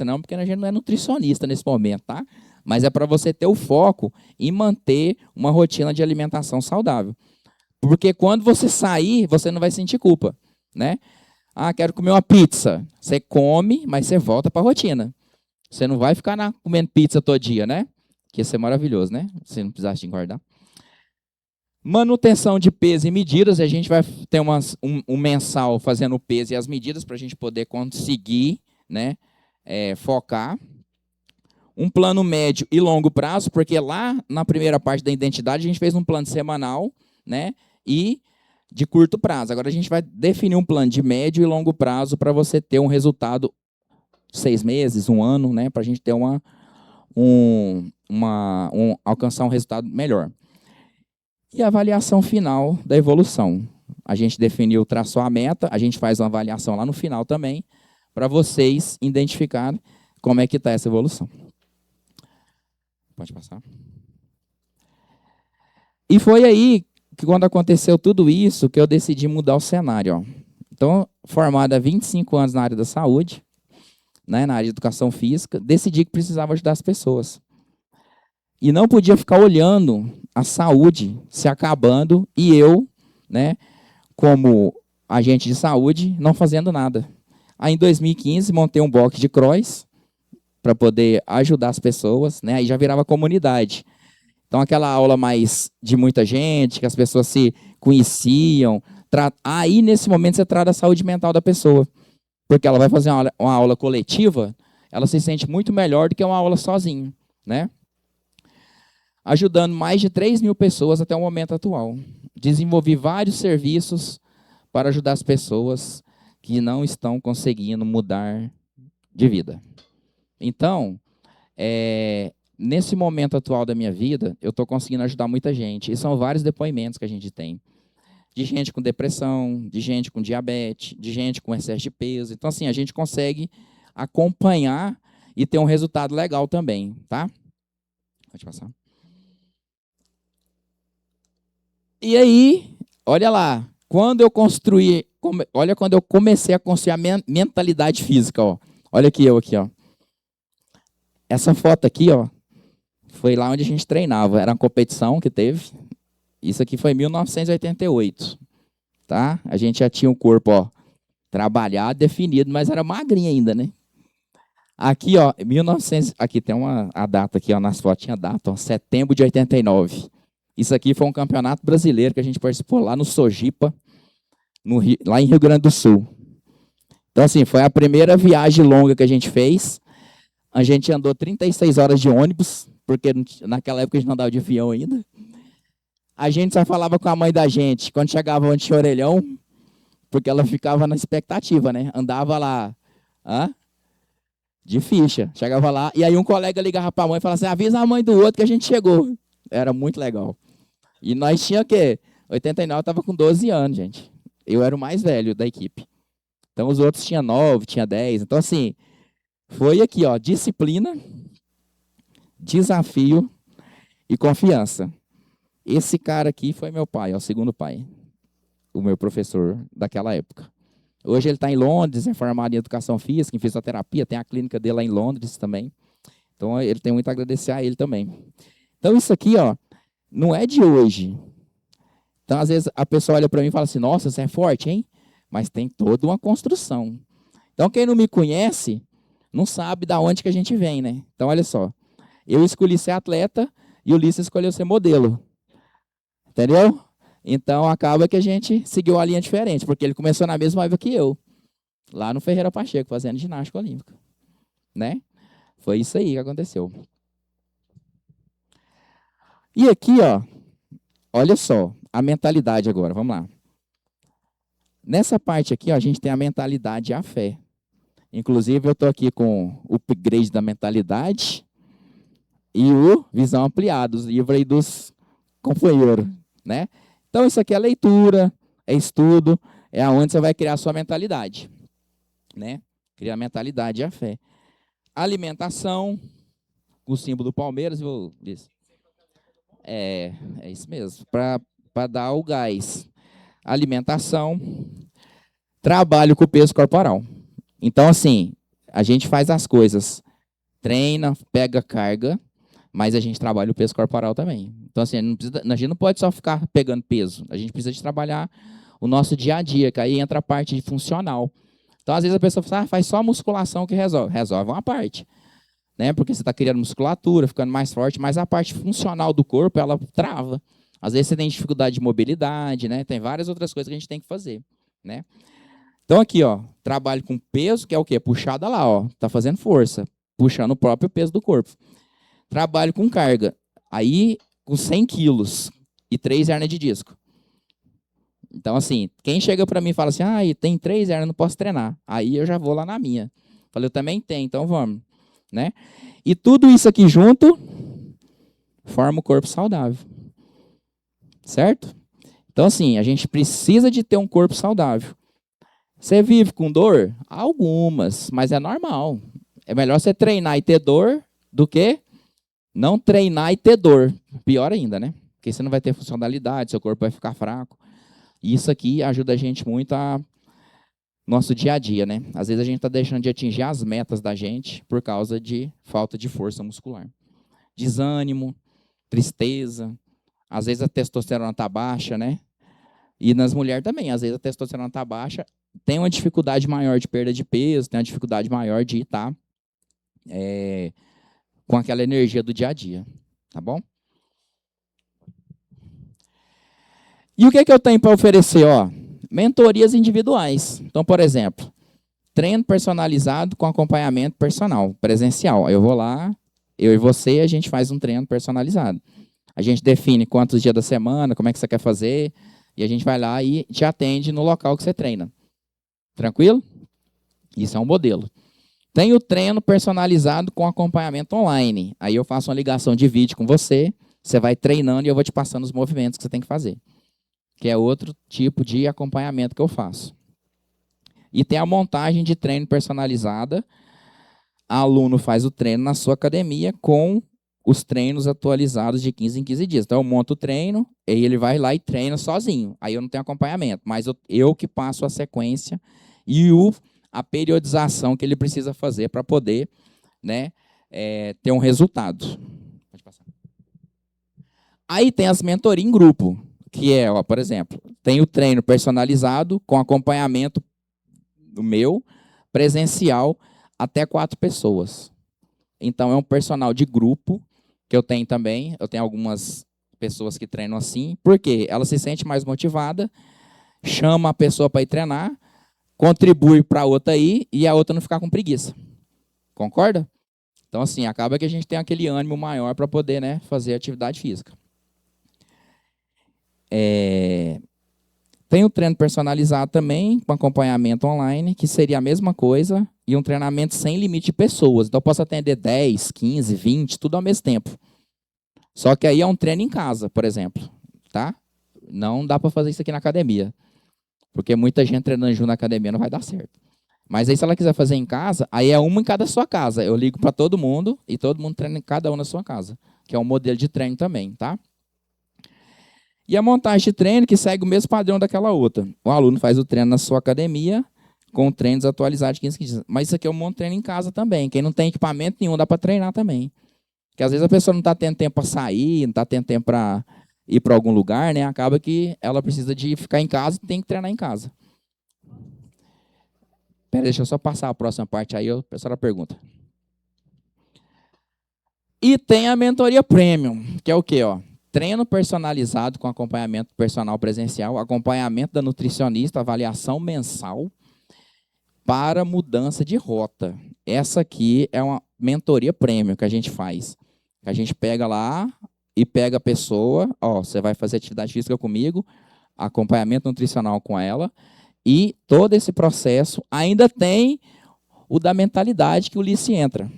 não, porque a gente não é nutricionista nesse momento, tá? Mas é para você ter o foco em manter uma rotina de alimentação saudável. Porque quando você sair, você não vai sentir culpa, né? Ah, quero comer uma pizza. Você come, mas você volta para a rotina. Você não vai ficar comendo pizza todo dia, né? Que ia ser maravilhoso, né? Você não precisasse de engordar. Manutenção de peso e medidas. A gente vai ter um mensal fazendo o peso e as medidas para a gente poder conseguir, né, focar. Um plano médio e longo prazo, porque lá na primeira parte da identidade a gente fez um plano semanal, né, e de curto prazo. Agora a gente vai definir um plano de médio e longo prazo para você ter um resultado 6 meses, um ano, né, para a gente ter alcançar um resultado melhor. E a avaliação final da evolução. A gente definiu, traçou a meta, a gente faz uma avaliação lá no final também, para vocês identificarem como é que está essa evolução. Pode passar. E foi aí que, quando aconteceu tudo isso, que eu decidi mudar o cenário. Ó. Então, formado há 25 anos na área da saúde, né, na área de educação física, decidi que precisava ajudar as pessoas. E não podia ficar olhando a saúde se acabando e eu, né, como agente de saúde, não fazendo nada. Aí, em 2015, montei um box de cross para poder ajudar as pessoas, né? Aí já virava comunidade. Então, aquela aula mais de muita gente, que as pessoas se conheciam. Aí, nesse momento, você trata a saúde mental da pessoa. Porque ela vai fazer uma aula coletiva, ela se sente muito melhor do que uma aula sozinha, né? Ajudando mais de 3 mil pessoas até o momento atual. Desenvolvi vários serviços para ajudar as pessoas que não estão conseguindo mudar de vida. Então, nesse momento atual da minha vida, eu estou conseguindo ajudar muita gente. E são vários depoimentos que a gente tem. De gente com depressão, de gente com diabetes, de gente com excesso de peso. Então, assim, a gente consegue acompanhar e ter um resultado legal também, tá? Pode passar. E aí, olha lá, quando eu comecei a construir a mentalidade física, ó. Olha aqui eu aqui, ó. Essa foto aqui, ó, foi lá onde a gente treinava. Era uma competição que teve. Isso aqui foi em 1988, tá? A gente já tinha o corpo, ó, trabalhado, definido, mas era magrinho ainda, né? Aqui, ó, 1900, aqui tem a data aqui, ó, nas fotos tinha a data, ó, setembro de 89. Isso aqui foi um campeonato brasileiro que a gente participou lá no Sojipa, lá em Rio Grande do Sul. Então, assim, foi a primeira viagem longa que a gente fez. A gente andou 36 horas de ônibus, porque naquela época a gente não andava de avião ainda. A gente só falava com a mãe da gente quando chegava onde tinha orelhão, porque ela ficava na expectativa, né? Andava lá, de ficha. Chegava lá, e aí um colega ligava para a mãe e falava assim, avisa a mãe do outro que a gente chegou. Era muito legal. E nós tínhamos o quê? 89 eu estava com 12 anos, gente. Eu era o mais velho da equipe. Então os outros tinham 9, tinha 10. Então, assim, foi aqui, ó, disciplina, desafio e confiança. Esse cara aqui foi meu pai, ó, o segundo pai, o meu professor daquela época. Hoje ele está em Londres, é formado em educação física, em fisioterapia, tem a clínica dele lá em Londres também. Então ele tem muito a agradecer a ele também. Então isso aqui, ó, não é de hoje. Então às vezes a pessoa olha para mim e fala assim, nossa, você é forte, hein? Mas tem toda uma construção. Então quem não me conhece não sabe da onde que a gente vem, né? Então olha só, eu escolhi ser atleta e o Ulisses escolheu ser modelo. Entendeu? Então acaba que a gente seguiu uma linha diferente, porque ele começou na mesma época que eu, lá no Ferreira Pacheco, fazendo ginástica olímpica, né? Foi isso aí que aconteceu. E aqui, ó, olha só, a mentalidade agora, vamos lá. Nessa parte aqui, ó, a gente tem a mentalidade e a fé. Inclusive, eu estou aqui com o upgrade da mentalidade e o Visão Ampliada, os livros aí dos companheiros, né? Então, isso aqui é leitura, é estudo, é aonde você vai criar a sua mentalidade, né? Criar a mentalidade e a fé. Alimentação, o símbolo do Palmeiras, vou dizer. É isso mesmo, para dar o gás. Alimentação, trabalho com o peso corporal. Então, assim, A gente faz as coisas, treina, pega carga, mas a gente trabalha o peso corporal também. Então, assim, a gente não pode só ficar pegando peso. A gente precisa de trabalhar o nosso dia a dia, que aí entra a parte de funcional. Então, às vezes a pessoa fala, faz só musculação que resolve. Resolve uma parte, né? Porque você está criando musculatura, ficando mais forte, mas a parte funcional do corpo, ela trava. Às vezes você tem dificuldade de mobilidade, né? Tem várias outras coisas que a gente tem que fazer, né? Então aqui, ó, trabalho com peso, que é o quê? Puxada lá, ó, tá fazendo força, puxando o próprio peso do corpo. Trabalho com carga, aí com 100 quilos e 3 hernias de disco. Então, assim, quem chega para mim e fala assim, ah, tem 3 hernias, não posso treinar. Aí eu já vou lá na minha. Falei, eu também tenho, então vamos, né? E tudo isso aqui junto forma o corpo saudável, certo? Então, assim, a gente precisa de ter um corpo saudável. Você vive com dor? Algumas, mas é normal. É melhor você treinar e ter dor do que não treinar e ter dor. Pior ainda, né? Porque você não vai ter funcionalidade, seu corpo vai ficar fraco. E isso aqui ajuda a gente muito a nosso dia a dia, né? Às vezes a gente está deixando de atingir as metas da gente por causa de falta de força muscular. Desânimo, tristeza, às vezes a testosterona está baixa, né? E nas mulheres também, às vezes a testosterona está baixa, tem uma dificuldade maior de perda de peso, tem uma dificuldade maior de estar com aquela energia do dia a dia, tá bom? E o que eu tenho para oferecer? Ó, mentorias individuais. Então, por exemplo, treino personalizado com acompanhamento personal, presencial. Eu vou lá, eu e você, a gente faz um treino personalizado. A gente define quantos dias da semana, como é que você quer fazer, e a gente vai lá e te atende no local que você treina. Tranquilo? Isso é um modelo. Tem o treino personalizado com acompanhamento online. Aí eu faço uma ligação de vídeo com você, você vai treinando e eu vou te passando os movimentos que você tem que fazer. Que é outro tipo de acompanhamento que eu faço. E tem a montagem de treino personalizada. O aluno faz o treino na sua academia com os treinos atualizados de 15 em 15 dias. Então eu monto o treino, e ele vai lá e treina sozinho. Aí eu não tenho acompanhamento, mas eu que passo a sequência e a periodização que ele precisa fazer para poder, né, ter um resultado. Pode passar. Aí tem as mentorias em grupo, que é, ó, por exemplo, tem o treino personalizado com acompanhamento do meu, presencial, até 4 pessoas. Então é um personal de grupo que eu tenho também. Eu tenho algumas pessoas que treinam assim, porque ela se sente mais motivada, chama a pessoa para ir treinar, contribui para a outra aí e a outra não ficar com preguiça. Concorda? Então, assim, acaba que a gente tem aquele ânimo maior para poder, né, fazer atividade física. Tem o treino personalizado também, com acompanhamento online, que seria a mesma coisa, e um treinamento sem limite de pessoas. Então, eu posso atender 10, 15, 20, tudo ao mesmo tempo. Só que aí é um treino em casa, por exemplo. Tá? Não dá para fazer isso aqui na academia. Porque muita gente treinando junto na academia não vai dar certo. Mas aí, se ela quiser fazer em casa, aí é uma em cada sua casa. Eu ligo para todo mundo e todo mundo treina em cada um na sua casa. Que é um modelo de treino também, tá? E a montagem de treino que segue o mesmo padrão daquela outra. O aluno faz o treino na sua academia com treinos atualizados de 15 dias. Mas isso aqui eu monto treino em casa também. Quem não tem equipamento nenhum, dá para treinar também. Porque às vezes a pessoa não está tendo tempo para sair, não está tendo tempo para ir para algum lugar, né? Acaba que ela precisa de ficar em casa e tem que treinar em casa. Pera, deixa eu só passar a próxima parte aí, a pessoa pergunta. E tem a mentoria premium, que é o quê? Ó? Treino personalizado com acompanhamento personal presencial, acompanhamento da nutricionista, avaliação mensal para mudança de rota. Essa aqui é uma mentoria premium que a gente faz. A gente pega lá e pega a pessoa, ó, você vai fazer atividade física comigo, acompanhamento nutricional com ela, e todo esse processo ainda tem o da mentalidade que o Ulisses entra.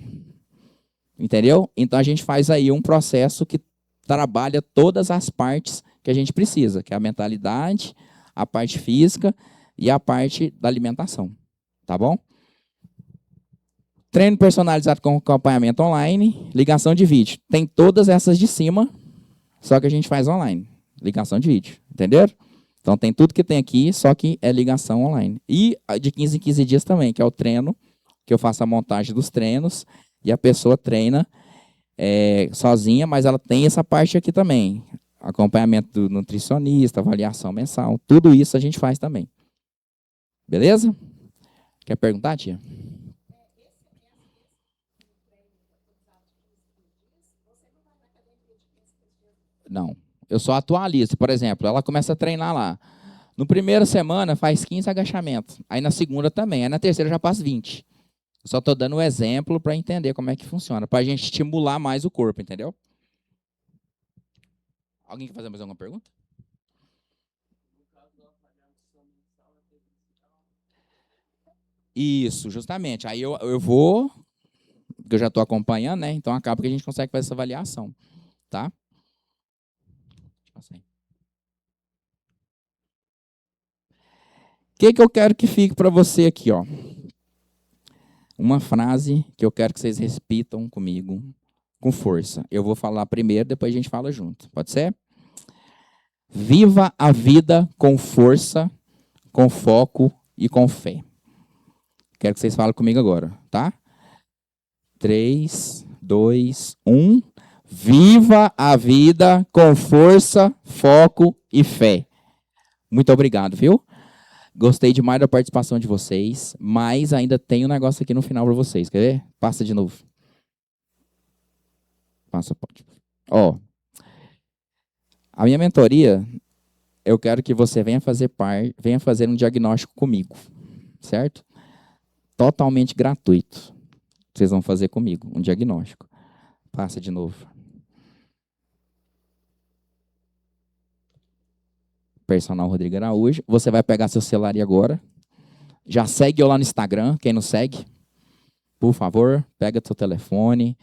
Entendeu? Então a gente faz aí um processo que trabalha todas as partes que a gente precisa, que é a mentalidade, a parte física e a parte da alimentação. Tá bom? Treino personalizado com acompanhamento online, ligação de vídeo. Tem todas essas de cima, só que a gente faz online. Ligação de vídeo, entenderam? Então tem tudo que tem aqui, só que é ligação online. E de 15 em 15 dias também, que é o treino que eu faço a montagem dos treinos e a pessoa treina sozinha, mas ela tem essa parte aqui também. Acompanhamento do nutricionista, avaliação mensal, tudo isso a gente faz também. Beleza? Quer perguntar, tia? Não. Eu só atualizo. Por exemplo, ela começa a treinar lá. No primeira semana faz 15 agachamentos. Aí na segunda também. Aí na terceira já passa 20. Eu só estou dando um exemplo para entender como é que funciona. Para a gente estimular mais o corpo, entendeu? Alguém quer fazer mais alguma pergunta? Isso, justamente. Aí eu vou, porque eu já estou acompanhando, né? Então acaba que a gente consegue fazer essa avaliação, tá? Assim. O que eu quero que fique para você aqui, ó? Uma frase que eu quero que vocês repitam comigo com força. Eu vou falar primeiro, depois a gente fala junto. Pode ser? Viva a vida com força, com foco e com fé. Quero que vocês falem comigo agora, tá? 3, 2, 1. Viva a vida com força, foco e fé. Muito obrigado, viu? Gostei demais da participação de vocês, mas ainda tem um negócio aqui no final para vocês. Quer ver? Passa de novo. Passa, pode. Ó, a minha mentoria, eu quero que você venha fazer um diagnóstico comigo, certo? Totalmente gratuito. Vocês vão fazer comigo um diagnóstico. Passa de novo. Personal Rodrigo Araújo. Você vai pegar seu celular aí agora. Já segue eu lá no Instagram, quem não segue. Por favor, pega seu telefone,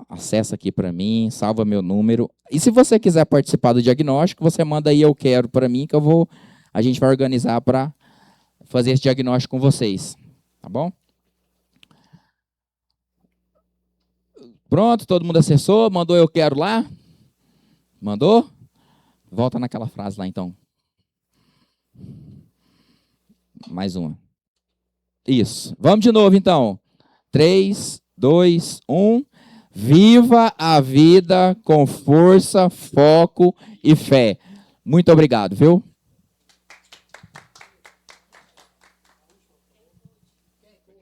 acessa aqui para mim, salva meu número. E se você quiser participar do diagnóstico, você manda aí eu quero para mim que a gente vai organizar para fazer esse diagnóstico com vocês. Tá bom? Pronto, todo mundo acessou, mandou eu quero lá? Mandou? Volta naquela frase lá então. Mais uma. Isso. Vamos de novo então. 3, 2, 1. Viva a vida com força, foco e fé. Muito obrigado, viu?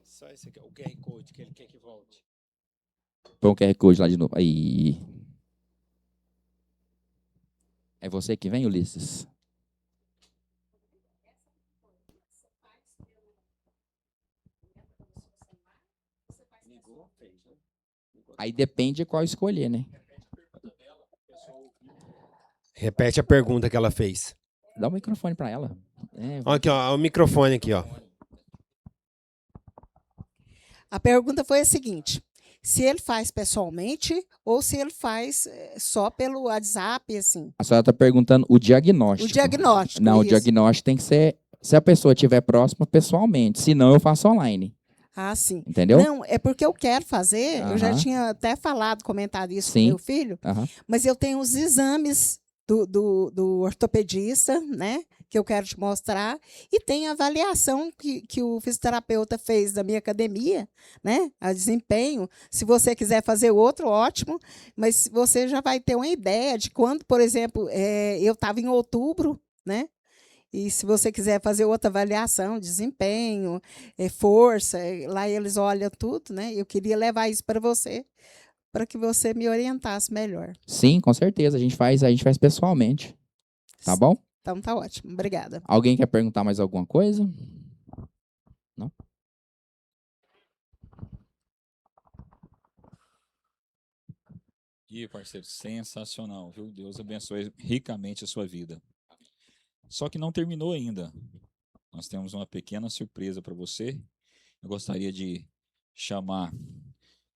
Só esse aqui, o QR Code, que ele quer que volte. Põe o QR Code lá de novo. Aí. É você que vem, Ulisses? Aí depende de qual escolher, né? Repete a pergunta que ela fez. Dá o microfone para ela. Aqui, ó, o microfone aqui, ó. A pergunta foi a seguinte: se ele faz pessoalmente ou se ele faz só pelo WhatsApp, assim. A senhora está perguntando o diagnóstico. O diagnóstico. Não, isso. o diagnóstico tem que ser se a pessoa estiver próxima pessoalmente. Se não, eu faço online. Ah, sim. Entendeu? Não, é porque eu quero fazer. Eu já tinha até comentado isso com meu filho, mas eu tenho os exames do ortopedista, né? Que eu quero te mostrar, e tem a avaliação que o fisioterapeuta fez da minha academia, né? A desempenho. Se você quiser fazer outro, ótimo, mas você já vai ter uma ideia de quando, por exemplo, eu estava em outubro, né? E se você quiser fazer outra avaliação, desempenho, força, lá eles olham tudo, né? Eu queria levar isso para você, para que você me orientasse melhor. Sim, com certeza. A gente faz pessoalmente. Tá bom? Então tá ótimo. Obrigada. Alguém quer perguntar mais alguma coisa? Não? E parceiro, sensacional, viu? Deus abençoe ricamente a sua vida. Só que não terminou ainda. Nós temos uma pequena surpresa para você. Eu gostaria de chamar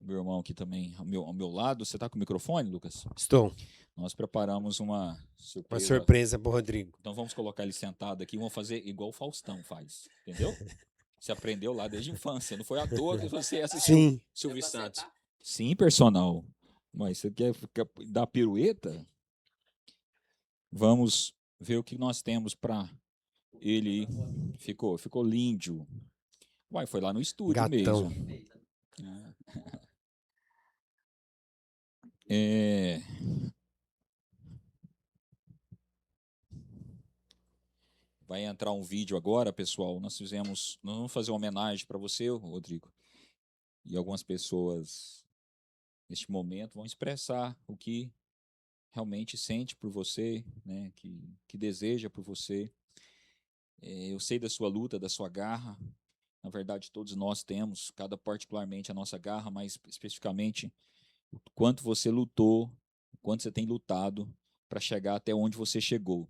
o meu irmão aqui também ao meu lado. Você está com o microfone, Lucas? Estou. Nós preparamos uma surpresa. Uma surpresa para o Rodrigo. Então vamos colocar ele sentado aqui e vamos fazer igual o Faustão faz. Entendeu? Você aprendeu lá desde a infância. Não foi à toa que você assistiu Silvio Santos. Sim, personal. Mas você quer dar pirueta? Vamos ver o que nós temos para ele. Ficou lindo. Uai, foi lá no estúdio Gatão. mesmo. Vai entrar um vídeo agora, pessoal. Nós vamos fazer uma homenagem para você, Rodrigo. E algumas pessoas, neste momento, vão expressar o que realmente sente por você, né? Que deseja por você. Eu sei da sua luta, da sua garra. Na verdade, todos nós temos, cada particularmente a nossa garra, mas especificamente o quanto você lutou, o quanto você tem lutado para chegar até onde você chegou.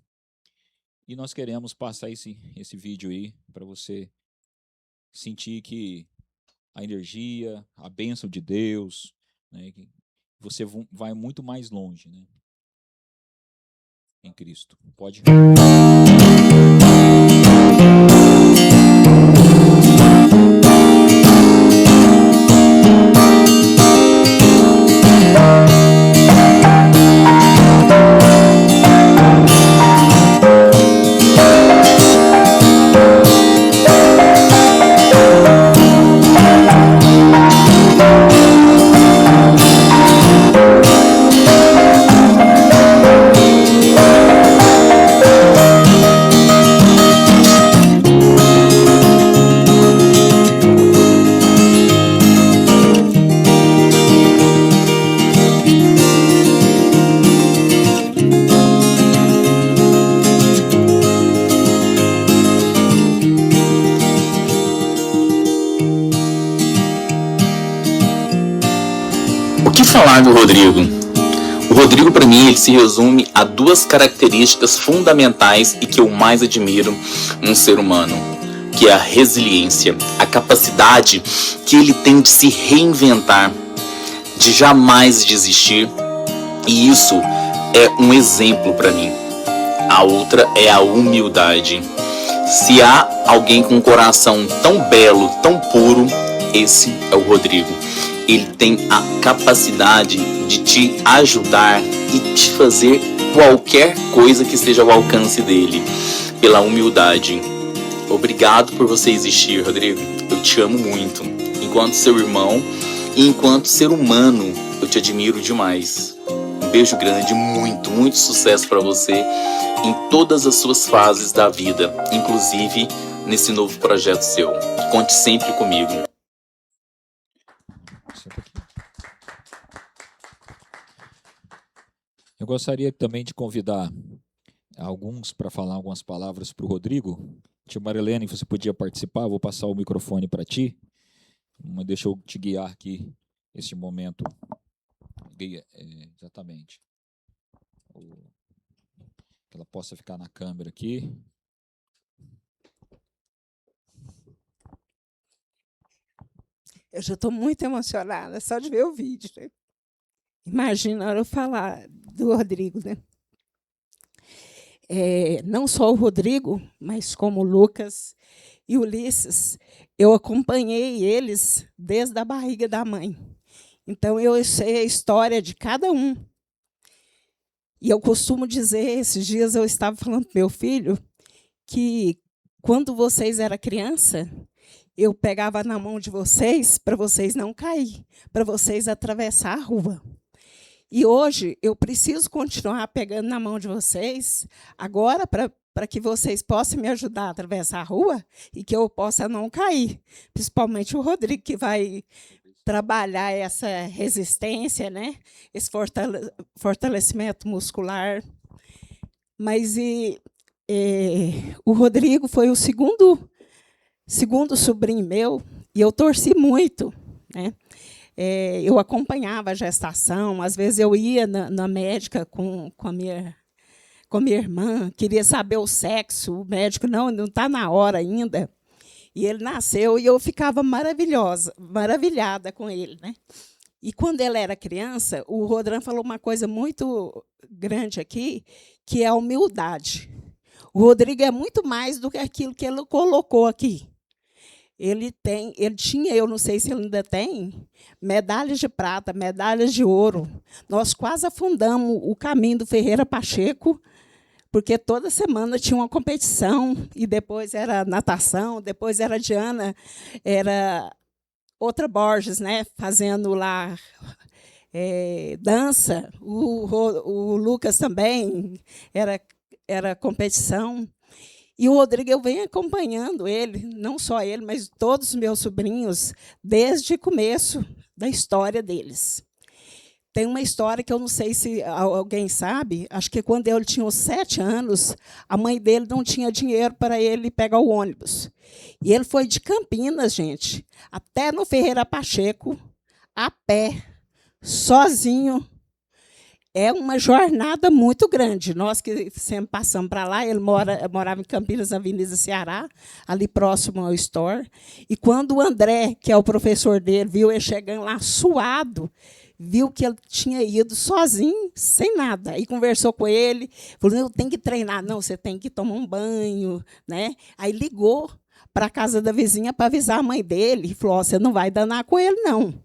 E nós queremos passar esse vídeo aí para você sentir que a energia, a bênção de Deus, né, que você vai muito mais longe, né, em Cristo. Pode. Falar do Rodrigo. O Rodrigo, para mim, ele se resume a duas características fundamentais e que eu mais admiro num ser humano, que é a resiliência, a capacidade que ele tem de se reinventar, de jamais desistir, e isso é um exemplo para mim. A outra é a humildade. Se há alguém com um coração tão belo, tão puro, esse é o Rodrigo. Ele tem a capacidade de te ajudar e te fazer qualquer coisa que esteja ao alcance dele, pela humildade. Obrigado por você existir, Rodrigo. Eu te amo muito. Enquanto seu irmão e enquanto ser humano, eu te admiro demais. Um beijo grande, muito, muito sucesso para você em todas as suas fases da vida, inclusive nesse novo projeto seu. Conte sempre comigo. Eu gostaria também de convidar alguns para falar algumas palavras para o Rodrigo. Tia Marilene, você podia participar? Vou passar o microfone para ti. Deixa eu te guiar aqui esse momento. Exatamente. Que ela possa ficar na câmera aqui. Eu já estou muito emocionada só de ver o vídeo. Né? Imagina eu falar do Rodrigo, né? Não só o Rodrigo, mas como o Lucas e o Ulisses, eu acompanhei eles desde a barriga da mãe. Então, eu sei a história de cada um. E eu costumo dizer, esses dias eu estava falando para meu filho, que quando vocês eram criança, eu pegava na mão de vocês para vocês não cair, para vocês atravessar a rua. E hoje eu preciso continuar pegando na mão de vocês, agora para que vocês possam me ajudar a atravessar a rua e que eu possa não cair. Principalmente o Rodrigo, que vai trabalhar essa resistência, né? Esse fortalecimento muscular. Mas o Rodrigo foi o segundo sobrinho meu, e eu torci muito, né? Eu acompanhava a gestação, às vezes eu ia na médica com a minha irmã, queria saber o sexo, o médico não está na hora ainda. E ele nasceu e eu ficava maravilhada com ele. Né? E quando ele era criança, o Rodran falou uma coisa muito grande aqui, que é a humildade. O Rodrigo é muito mais do que aquilo que ele colocou aqui. Ele tinha, eu não sei se ele ainda tem, medalhas de prata, medalhas de ouro. Nós quase afundamos o caminho do Ferreira Pacheco, porque toda semana tinha uma competição, e depois era natação, depois era Diana, era outra Borges, né, fazendo lá dança, o Lucas também era competição. E o Rodrigo, eu venho acompanhando ele, não só ele, mas todos os meus sobrinhos, desde o começo da história deles. Tem uma história que eu não sei se alguém sabe, acho que quando ele tinha uns 7 anos, a mãe dele não tinha dinheiro para ele pegar o ônibus. E ele foi de Campinas, gente, até no Ferreira Pacheco, a pé, sozinho. É uma jornada muito grande. Nós que sempre passamos para lá, ele morava em Campinas, Avenida Ceará, ali próximo ao Store. E quando o André, que é o professor dele, viu ele chegando lá suado, viu que ele tinha ido sozinho, sem nada. Aí conversou com ele, falou, eu tenho que treinar. Não, você tem que tomar um banho. Né? Aí ligou para a casa da vizinha para avisar a mãe dele. E falou, você não vai danar com ele, não.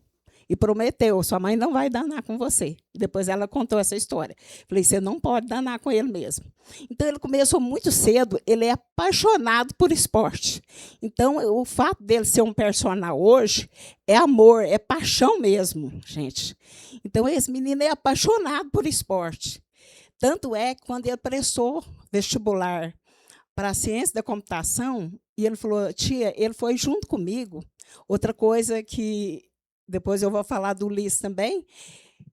E prometeu, sua mãe não vai danar com você. Depois ela contou essa história. Falei, você não pode danar com ele mesmo. Então, ele começou muito cedo, ele é apaixonado por esporte. Então, o fato dele ser um personal hoje é amor, é paixão mesmo, gente. Então, esse menino é apaixonado por esporte. Tanto é que, quando ele prestou vestibular para a ciência da computação, e ele falou, tia, ele foi junto comigo. Outra coisa que depois eu vou falar do Liz também,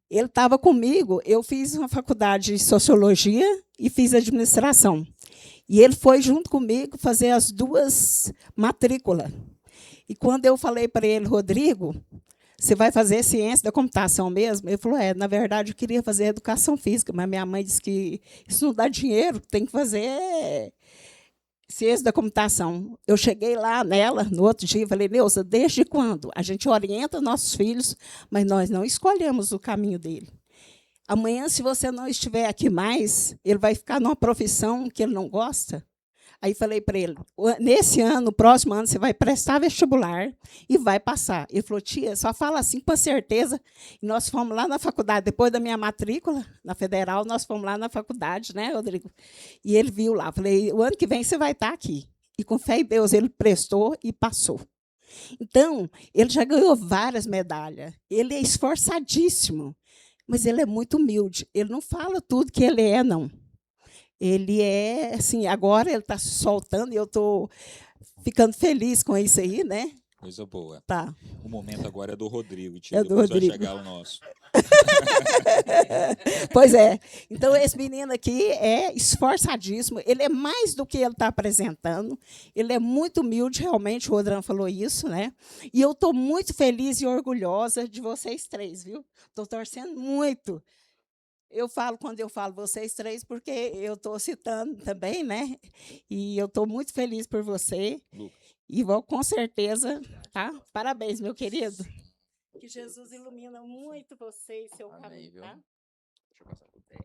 ele estava comigo, eu fiz uma faculdade de Sociologia e fiz Administração. E ele foi junto comigo fazer as 2 matrículas. E quando eu falei para ele, Rodrigo, você vai fazer ciência da computação mesmo? Ele falou, na verdade, eu queria fazer educação física, mas minha mãe disse que isso não dá dinheiro, tem que fazer ciência da computação. Eu cheguei lá nela, no outro dia, e falei, Neuza, desde quando? A gente orienta nossos filhos, mas nós não escolhemos o caminho dele. Amanhã, se você não estiver aqui mais, ele vai ficar numa profissão que ele não gosta. Aí falei para ele, nesse ano, no próximo ano, você vai prestar vestibular e vai passar. Ele falou, tia, só fala assim com certeza. E nós fomos lá na faculdade, depois da minha matrícula, na Federal, nós fomos lá na faculdade, né, Rodrigo? E ele viu lá. Falei, o ano que vem você vai estar aqui. E com fé em Deus, ele prestou e passou. Então, ele já ganhou várias medalhas. Ele é esforçadíssimo, mas ele é muito humilde. Ele não fala tudo que ele é, não. Ele é, assim, agora ele está se soltando e eu estou ficando feliz com isso aí, né? Coisa boa. Tá. O momento agora é do Rodrigo, tia. É do Depois Rodrigo. Vai chegar o nosso. Pois é. Então, esse menino aqui é esforçadíssimo. Ele é mais do que ele está apresentando. Ele é muito humilde, realmente. O Rodrigo falou isso, né? E eu estou muito feliz e orgulhosa de vocês 3, viu? Estou torcendo muito. Eu falo, quando eu falo vocês 3, porque eu estou citando também, né? E eu estou muito feliz por você. E vou, com certeza, tá? Parabéns, meu querido. Que Jesus ilumina muito você e seu caminho, tá? Deixa eu passar pro pé.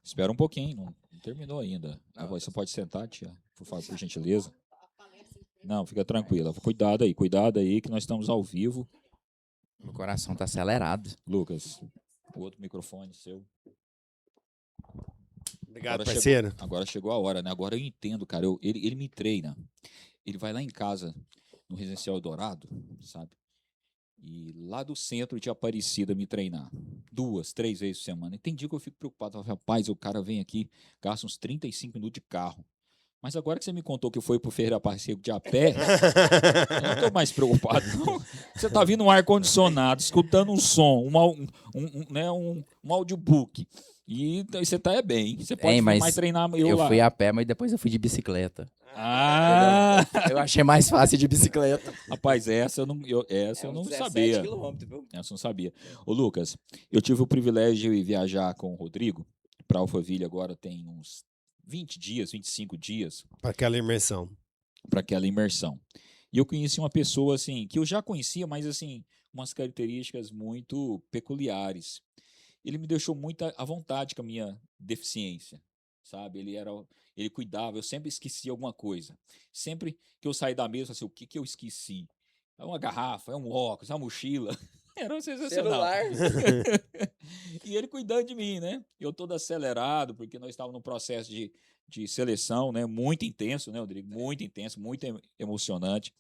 Espera um pouquinho, não terminou ainda. Você pode sentar, tia, por favor, por gentileza. Não, fica tranquila. Cuidado aí, que nós estamos ao vivo. Meu coração está acelerado. Lucas, o outro microfone seu. Obrigado, agora parceiro. Agora chegou a hora, né? Agora eu entendo, cara. Ele me treina. Ele vai lá em casa, no Residencial Dourado, sabe? E lá do centro de Aparecida me treinar. 2, 3 vezes por semana. E tem dia que eu fico preocupado. Rapaz, o cara vem aqui, gasta uns 35 minutos de carro. Mas agora que você me contou que foi pro Ferreira Pacheco de a pé, eu não estou mais preocupado, não. Você está vindo um ar-condicionado, escutando um som, um audiobook. E você está bem. Você pode mais treinar eu lá. Fui a pé, mas depois eu fui de bicicleta. Eu achei mais fácil de bicicleta. Rapaz, essa eu não sabia. Essa eu não sabia. Ô, Lucas, eu tive o privilégio de viajar com o Rodrigo para Alphaville agora tem uns 20 dias, 25 dias. Para aquela imersão. E eu conheci uma pessoa, assim, que eu já conhecia, mas, assim, umas características muito peculiares. Ele me deixou muito à vontade com a minha deficiência, sabe? Ele cuidava, eu sempre esquecia alguma coisa. Sempre que eu saí da mesa, assim, o que eu esqueci? É uma garrafa, é um óculos, é uma mochila. Era sensacional. Celular. E ele cuidando de mim, né? Eu todo acelerado, porque nós estávamos num processo de seleção, né? Muito intenso, né, Rodrigo? Muito intenso, muito emocionante.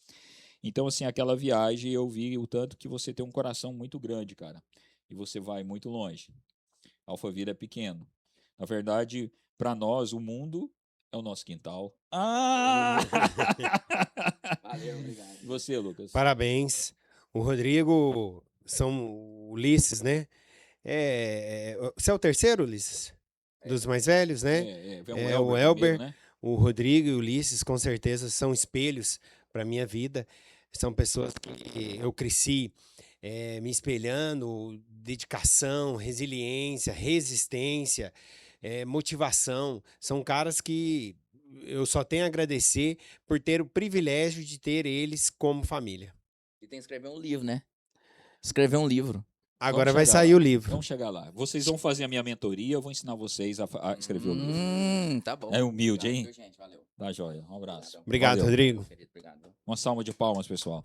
Então, assim, aquela viagem eu vi o tanto que você tem um coração muito grande, cara. E você vai muito longe. Alphaville é pequeno. Na verdade, para nós, o mundo é o nosso quintal. Valeu, obrigado. E você, Lucas? Parabéns. O Rodrigo são Ulisses, né? Você é o terceiro, Ulisses? Dos mais velhos, né? O Elber, primeiro, né? o Rodrigo e o Ulisses, com certeza, são espelhos para minha vida. São pessoas que eu cresci me espelhando, dedicação, resiliência, resistência, motivação. São caras que eu só tenho a agradecer por ter o privilégio de ter eles como família. E tem que escrever um livro, né? Escrever um livro. Agora vai sair o livro. Vamos chegar lá. Vocês vão fazer a minha mentoria, eu vou ensinar vocês a escrever o livro. Tá bom. É humilde, hein? Gente, valeu. Tá joia. Um abraço. Obrigado, Valeu. Rodrigo. Obrigado. Uma salva de palmas, pessoal.